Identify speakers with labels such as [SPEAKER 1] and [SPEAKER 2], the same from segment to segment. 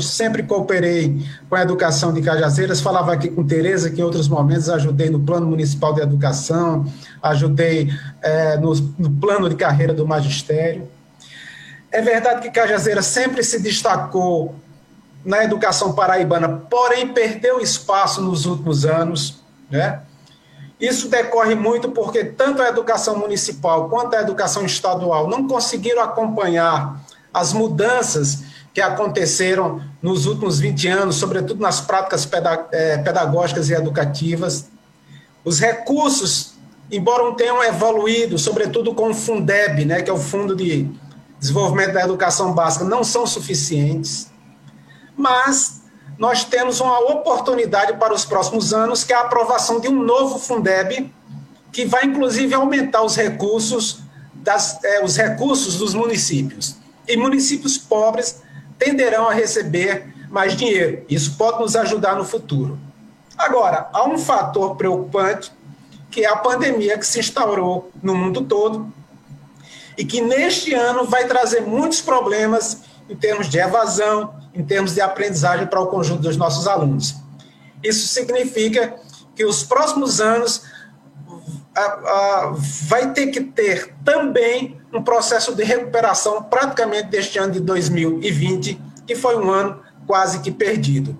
[SPEAKER 1] sempre cooperei com a educação de Cajazeiras, falava aqui com Tereza, que em outros momentos ajudei no Plano Municipal de Educação, ajudei no plano de carreira do magistério. É verdade que Cajazeiras sempre se destacou na educação paraibana, porém perdeu espaço nos últimos anos, né? Isso decorre muito porque tanto a educação municipal quanto a educação estadual não conseguiram acompanhar as mudanças que aconteceram nos últimos 20 anos, sobretudo nas práticas pedagógicas e educativas. Os recursos, embora não tenham evoluído, sobretudo com o Fundeb, né, que é o Fundo de Desenvolvimento da Educação Básica, não são suficientes, mas nós temos uma oportunidade para os próximos anos, que é a aprovação de um novo Fundeb, que vai, inclusive, aumentar os recursos dos municípios. E municípios pobres tenderão a receber mais dinheiro. Isso pode nos ajudar no futuro. Agora, há um fator preocupante, que é a pandemia que se instaurou no mundo todo e que, neste ano, vai trazer muitos problemas em termos de evasão, em termos de aprendizagem para o conjunto dos nossos alunos. Isso significa que os próximos anos vai ter que ter também um processo de recuperação praticamente deste ano de 2020, que foi um ano quase que perdido.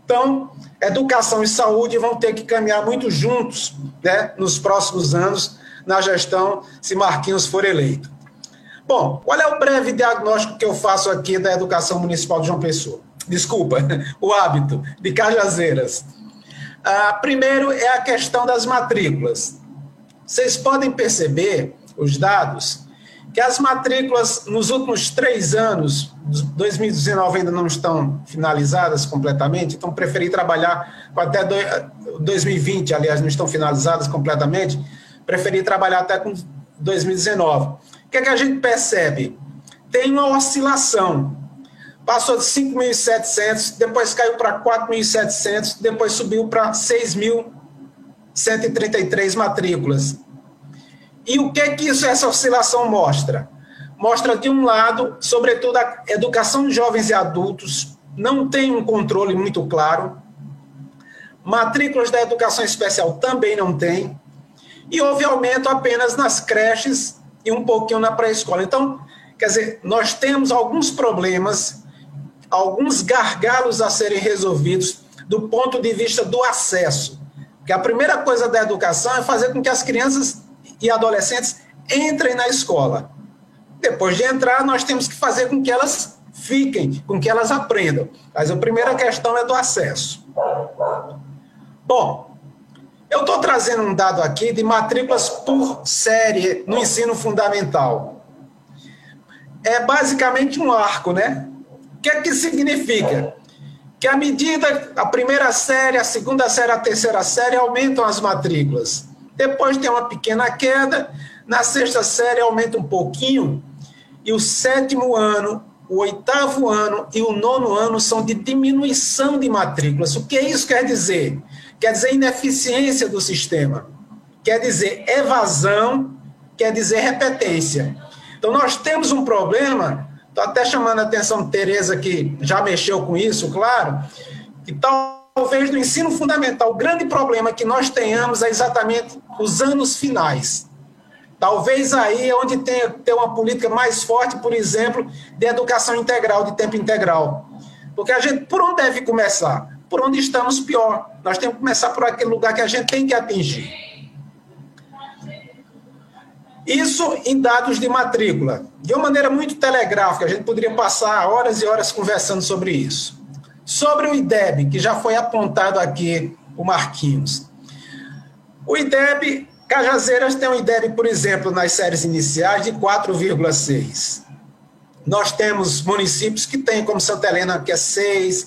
[SPEAKER 1] Então, educação e saúde vão ter que caminhar muito juntos, né, nos próximos anos, na gestão, se Marquinhos for eleito. Bom, qual é o breve diagnóstico que eu faço aqui da educação municipal de João Pessoa? Desculpa, o hábito de Cajazeiras. Primeiro é a questão das matrículas. Vocês podem perceber, os dados, que as matrículas nos últimos 3 anos, 2019 ainda não estão finalizadas completamente, então preferi trabalhar com até 2020, aliás, não estão finalizadas completamente, preferi trabalhar até com 2019. O que é que a gente percebe? Tem uma oscilação. Passou de 5.700, depois caiu para 4.700, depois subiu para 6.133 matrículas. E o que é que essa oscilação mostra? Mostra, de um lado, sobretudo, a educação de jovens e adultos não tem um controle muito claro, matrículas da educação especial também não tem, e houve aumento apenas nas creches e um pouquinho na pré-escola. Então, quer dizer, nós temos alguns problemas, alguns gargalos a serem resolvidos do ponto de vista do acesso. Porque a primeira coisa da educação é fazer com que as crianças e adolescentes entrem na escola. Depois de entrar, nós temos que fazer com que elas fiquem, com que elas aprendam. Mas a primeira questão é do acesso. Bom, eu estou trazendo um dado aqui de matrículas por série no ensino fundamental. É basicamente um arco, né? O que é que significa? Que à medida, a primeira série, a segunda série, a terceira série, aumentam as matrículas. Depois tem uma pequena queda, na sexta série aumenta um pouquinho, e o 7º ano, o 8º ano e o 9º ano são de diminuição de matrículas. O que isso quer dizer? Quer dizer ineficiência do sistema, quer dizer evasão, quer dizer repetência. Então, nós temos um problema, estou até chamando a atenção de Tereza, que já mexeu com isso, claro, que talvez no ensino fundamental, o grande problema que nós tenhamos é exatamente os anos finais. Talvez aí é onde tenha que ter uma política mais forte, por exemplo, de educação integral, de tempo integral. Porque a gente, por onde deve começar? Por onde estamos pior. Nós temos que começar por aquele lugar que a gente tem que atingir. Isso em dados de matrícula. De uma maneira muito telegráfica, a gente poderia passar horas e horas conversando sobre isso. Sobre o IDEB, que já foi apontado aqui, o Marquinhos. O IDEB, Cajazeiras tem um IDEB, por exemplo, nas séries iniciais de 4,6. Nós temos municípios que têm, como Santa Helena, que é 6,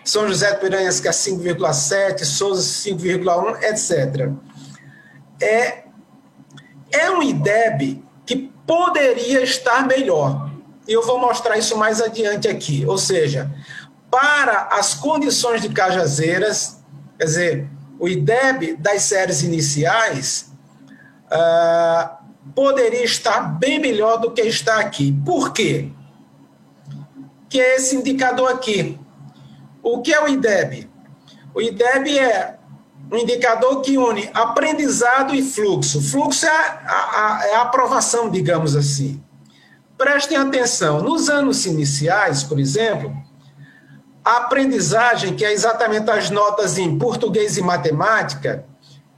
[SPEAKER 1] São José de Piranhas, que é 5,7, Souza, 5,1, etc. É um IDEB que poderia estar melhor. E eu vou mostrar isso mais adiante aqui. Ou seja, para as condições de Cajazeiras, quer dizer, o IDEB das séries iniciais poderia estar bem melhor do que está aqui. Por quê? Que é esse indicador aqui. O que é o IDEB? O IDEB é um indicador que une aprendizado e fluxo. Fluxo é a aprovação, digamos assim. Prestem atenção, nos anos iniciais, por exemplo, a aprendizagem, que é exatamente as notas em português e matemática,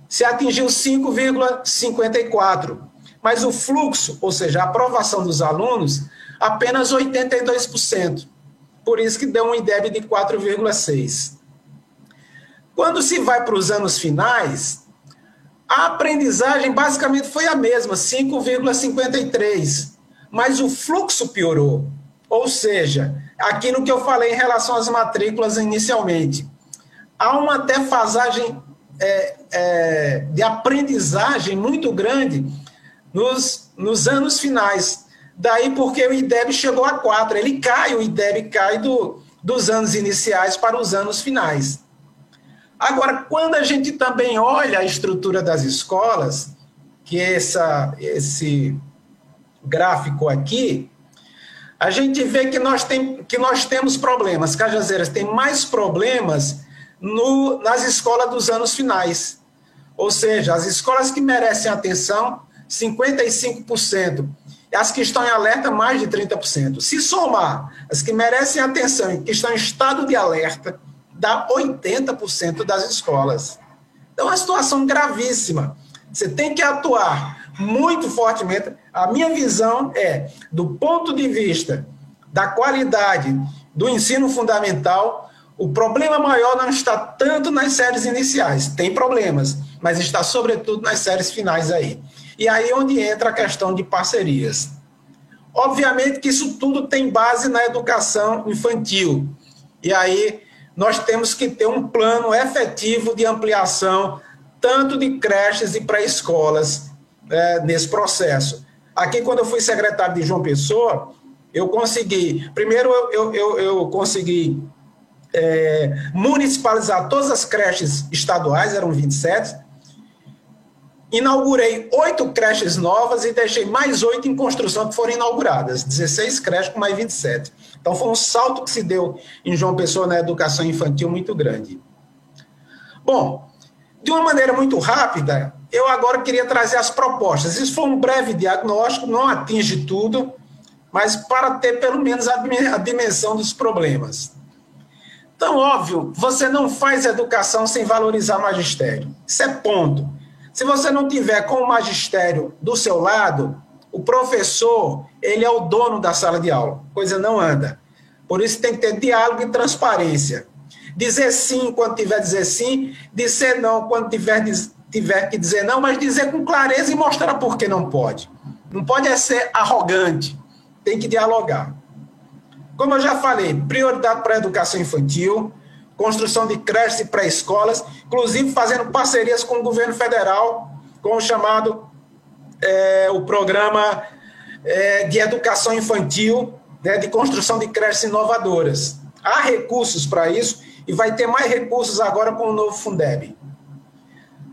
[SPEAKER 1] se atingiu 5,54%, mas o fluxo, ou seja, a aprovação dos alunos, apenas 82%. Por isso que deu um IDEB de 4,6%. Quando se vai para os anos finais, a aprendizagem basicamente foi a mesma, 5,53%, mas o fluxo piorou. Ou seja, aquilo que eu falei em relação às matrículas inicialmente. Há uma defasagem de aprendizagem muito grande nos anos finais. Daí porque o IDEB chegou a 4, o IDEB cai dos anos iniciais para os anos finais. Agora, quando a gente também olha a estrutura das escolas, que é esse gráfico aqui, a gente vê que nós temos problemas. Cajazeiras tem mais problemas nas escolas dos anos finais. Ou seja, as escolas que merecem atenção, 55%. E as que estão em alerta, mais de 30%. Se somar as que merecem atenção e que estão em estado de alerta, dá 80% das escolas. Então, é uma situação gravíssima. Você tem que atuar muito fortemente. A minha visão é, do ponto de vista da qualidade do ensino fundamental, o problema maior não está tanto nas séries iniciais, tem problemas, mas está sobretudo nas séries finais aí. E aí onde entra a questão de parcerias. Obviamente que isso tudo tem base na educação infantil. E aí nós temos que ter um plano efetivo de ampliação, tanto de creches e pré-escolas, nesse processo. Aqui, quando eu fui secretário de João Pessoa, eu consegui, primeiro eu consegui municipalizar todas as creches estaduais, eram 27, inaugurei 8 creches novas e deixei mais 8 em construção que foram inauguradas, 16 creches com mais 27. Então, foi um salto que se deu em João Pessoa na educação infantil muito grande. Bom, de uma maneira muito rápida, eu agora queria trazer as propostas. Isso foi um breve diagnóstico, não atinge tudo, mas para ter pelo menos a dimensão dos problemas. Então, óbvio, você não faz educação sem valorizar o magistério. Isso é ponto. Se você não tiver com o magistério do seu lado, o professor, ele é o dono da sala de aula. Coisa não anda. Por isso tem que ter diálogo e transparência. Dizer sim quando tiver dizer sim, dizer não quando tiver que dizer não, mas dizer com clareza e mostrar por que não pode. Não pode ser arrogante, tem que dialogar. Como eu já falei, prioridade para a educação infantil, construção de creches e pré-escolas, inclusive fazendo parcerias com o governo federal, com o chamado o programa de educação infantil, de construção de creches inovadoras. Há recursos para isso e vai ter mais recursos agora com o novo Fundeb.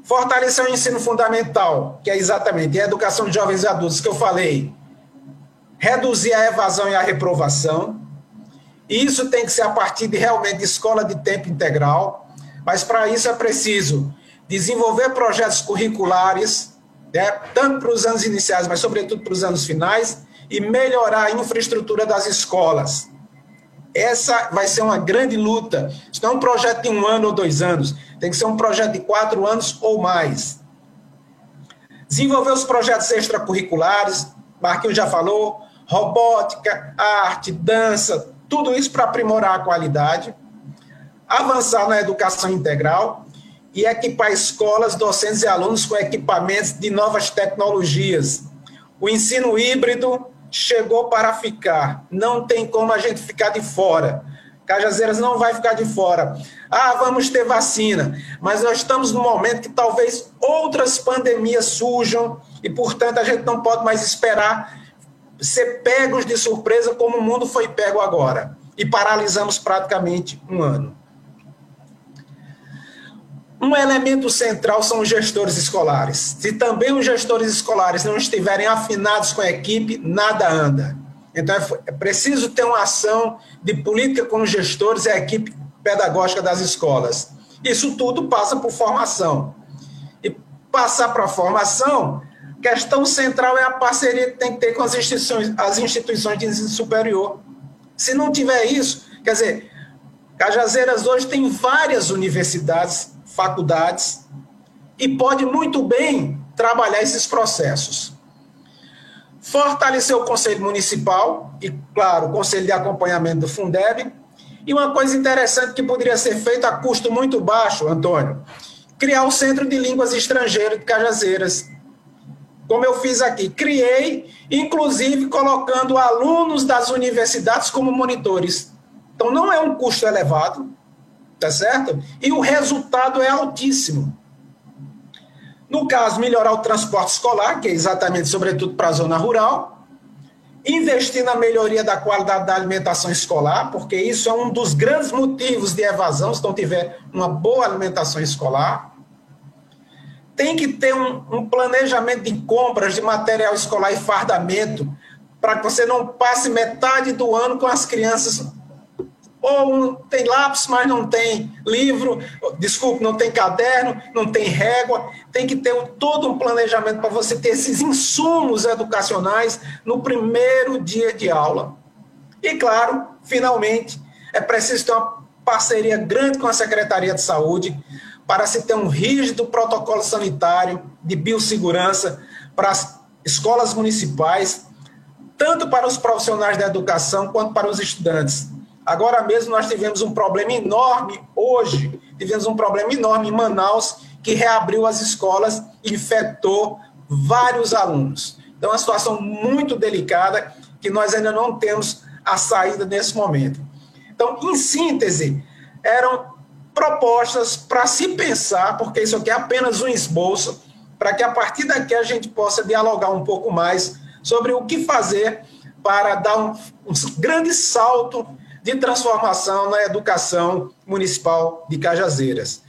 [SPEAKER 1] Fortalecer o ensino fundamental, que é exatamente a educação de jovens e adultos, que eu falei. Reduzir a evasão e a reprovação. E isso tem que ser a partir de realmente escola de tempo integral, mas para isso é preciso desenvolver projetos curriculares, tanto para os anos iniciais, mas sobretudo para os anos finais, e melhorar a infraestrutura das escolas. Essa vai ser uma grande luta. Isso não é um projeto de 1 ano ou 2 anos, tem que ser um projeto de 4 anos ou mais. Desenvolver os projetos extracurriculares, Marquinhos já falou, robótica, arte, dança, tudo isso para aprimorar a qualidade. Avançar na educação integral e equipar escolas, docentes e alunos com equipamentos de novas tecnologias. O ensino híbrido chegou para ficar. Não tem como a gente ficar de fora. Cajazeiras não vai ficar de fora. Vamos ter vacina. Mas nós estamos num momento que talvez outras pandemias surjam e, portanto, a gente não pode mais esperar ser pegos de surpresa como o mundo foi pego agora. E paralisamos praticamente 1 ano. Um elemento central são os gestores escolares. Se também os gestores escolares não estiverem afinados com a equipe, nada anda. Então, é preciso ter uma ação de política com os gestores e a equipe pedagógica das escolas. Isso tudo passa por formação. E passar para a formação, questão central é a parceria que tem que ter com as instituições de ensino superior. Se não tiver isso, quer dizer, Cajazeiras hoje tem várias universidades, faculdades, e pode muito bem trabalhar esses processos. Fortalecer o Conselho Municipal e, claro, o Conselho de Acompanhamento do Fundeb. E uma coisa interessante que poderia ser feita a custo muito baixo, Antônio, criar o Centro de Línguas Estrangeiras de Cajazeiras. Como eu fiz aqui, criei, inclusive colocando alunos das universidades como monitores. Então não é um custo elevado, tá certo? E o resultado é altíssimo. No caso, melhorar o transporte escolar, que é exatamente, sobretudo, para a zona rural, investir na melhoria da qualidade da alimentação escolar, porque isso é um dos grandes motivos de evasão, se não tiver uma boa alimentação escolar. Tem que ter um planejamento de compras de material escolar e fardamento, para que você não passe metade do ano com as crianças, ou tem lápis, mas não tem livro, desculpe, não tem caderno, não tem régua. Tem que ter todo um planejamento para você ter esses insumos educacionais no primeiro dia de aula. E, claro, finalmente, é preciso ter uma parceria grande com a Secretaria de Saúde para se ter um rígido protocolo sanitário de biossegurança para as escolas municipais, tanto para os profissionais da educação quanto para os estudantes. Agora mesmo nós tivemos um problema enorme, hoje, tivemos um problema enorme em Manaus, que reabriu as escolas e infectou vários alunos. Então, é uma situação muito delicada, que nós ainda não temos a saída nesse momento. Então, em síntese, eram propostas para se pensar, porque isso aqui é apenas um esboço, para que a partir daqui a gente possa dialogar um pouco mais sobre o que fazer para dar um grande salto de transformação na educação municipal de Cajazeiras.